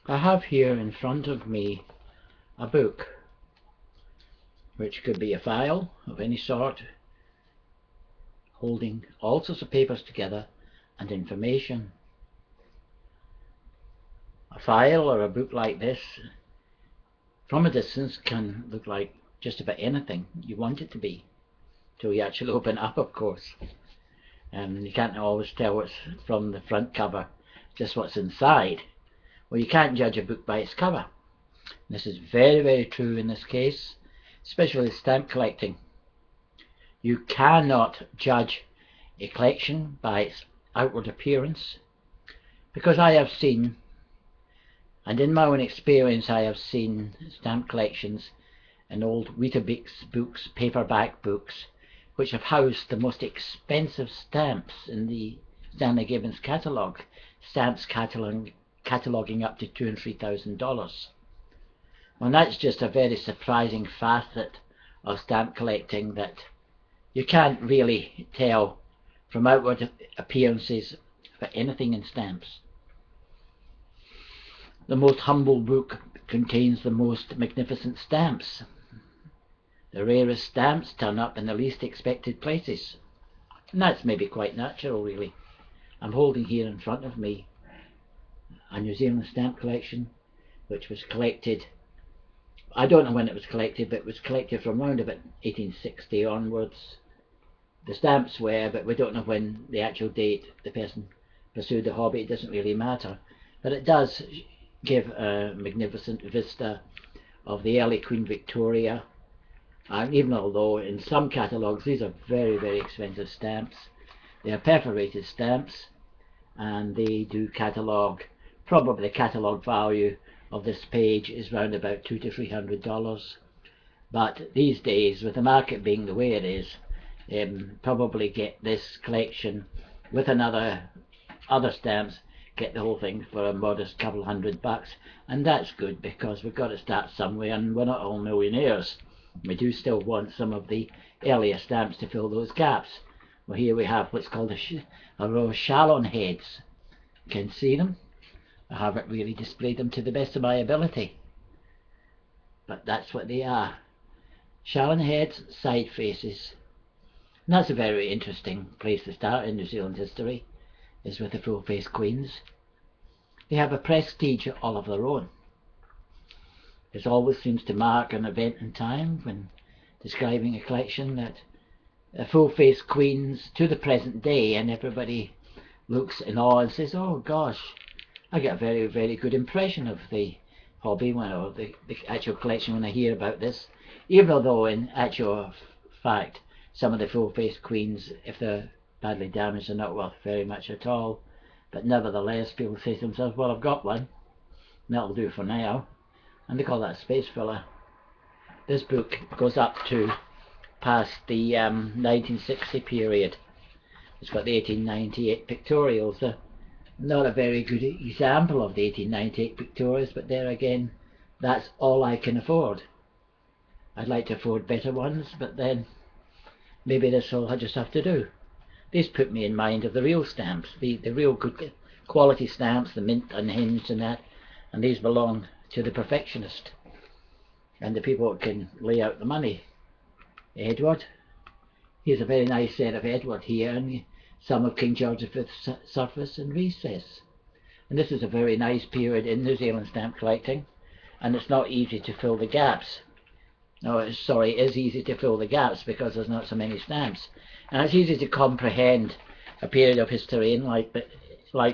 I have here in front of me a book, which could be a file of any sort, holding all sorts of papers together and information. A file or a book like this, from a distance, can look like just about anything you want it to be, till you actually open it up, of course. And you can't always tell what's from the front cover, just what's inside. Well, you can't judge a book by its cover. This is very, very true in this case, especially stamp collecting. You cannot judge a collection by its outward appearance, because I have seen, and in my own experience I have seen stamp collections and old Weetabix books, paperback books, which have housed the most expensive stamps in the Stanley Gibbons catalogue, stamps cataloguing up to $2,000 and $3,000. Well, that's just a very surprising facet of stamp collecting, that you can't really tell from outward appearances for anything in stamps. The most humble book contains the most magnificent stamps. The rarest stamps turn up in the least expected places. And that's maybe quite natural, really. I'm holding here in front of me a New Zealand stamp collection, which was collected, I don't know when it was collected, but it was collected from around about 1860 onwards. The stamps were, but we don't know when the actual date the person pursued the hobby. It doesn't really matter, but it does give a magnificent vista of the early Queen Victoria. And even although in some catalogues these are very, very expensive stamps, they are perforated stamps, and they do catalogue, probably the catalogue value of this page is round about $200 to $300. But these days, with the market being the way it is, probably get this collection with other stamps, get the whole thing for a modest couple $100, and that's good, because we've got to start somewhere, and we're not all millionaires. We do still want some of the earlier stamps to fill those gaps. Well, here we have what's called a row of Shallon heads. You can see them. I haven't really displayed them to the best of my ability, but that's what they are. Shallon heads, side faces. And that's a very interesting place to start in New Zealand history, is with the full-face queens. They have a prestige all of their own. It always seems to mark an event in time when describing a collection, that full-face queens to the present day, and everybody looks in awe and says, oh gosh, I get a very, very good impression of the hobby, or the actual collection, when I hear about this, even although in actual fact some of the full-face queens, if they're badly damaged, are not worth very much at all. But nevertheless, people say to themselves, well, I've got one, and that'll do for now, and they call that a space filler. This book goes up to past the 1960 period. It's got the 1898 pictorials. Not a very good example of the 1898 pictorials, but there again, that's all I can afford. I'd like to afford better ones, but then maybe that's all I just have to do. These put me in mind of the real stamps, the real good quality stamps, the mint unhinged and that, and these belong to the perfectionist and the people that can lay out the money. Edward, here's a very nice set of Edward here, and some of King George V's surface and recess. And this is a very nice period in New Zealand stamp collecting, and it's not easy to fill the gaps. No, sorry, it is easy to fill the gaps because there's not so many stamps, and it's easy to comprehend a period of history in like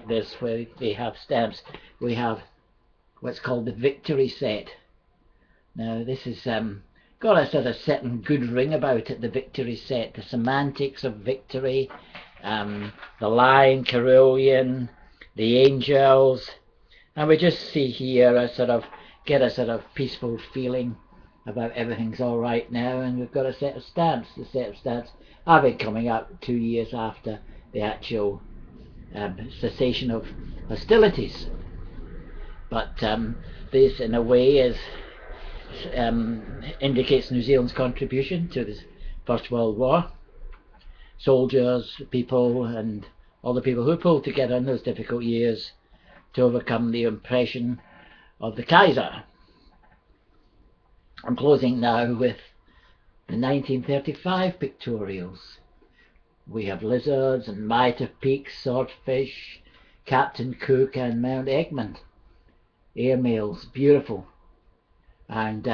this, where they have stamps. We have what's called the victory set. Now this is got a sort of certain good ring about it, the victory set, the semantics of victory, the lion, carillon, the angels, and we just see here get a sort of peaceful feeling about everything's all right now, and we've got a set of stamps. The set of stamps have been coming up 2 years after the actual cessation of hostilities, but this in a way is indicates New Zealand's contribution to the First World War. Soldiers, people, and all the people who pulled together in those difficult years to overcome the oppression of the Kaiser. I'm closing now with the 1935 pictorials. We have lizards and mitre peaks, swordfish, Captain Cook and Mount Egmont. Airmails, beautiful. And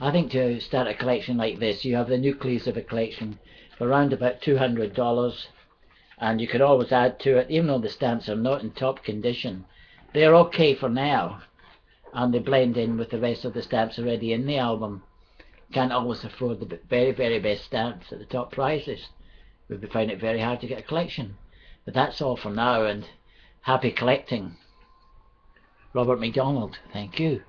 I think to start a collection like this, you have the nucleus of a collection for around about $200, and you could always add to it, even though the stamps are not in top condition. They're okay for now, and they blend in with the rest of the stamps already in the album. Can't always afford the very, very best stamps at the top prices. We've found it very hard to get a collection. But that's all for now, and happy collecting. Robert MacDonald, thank you.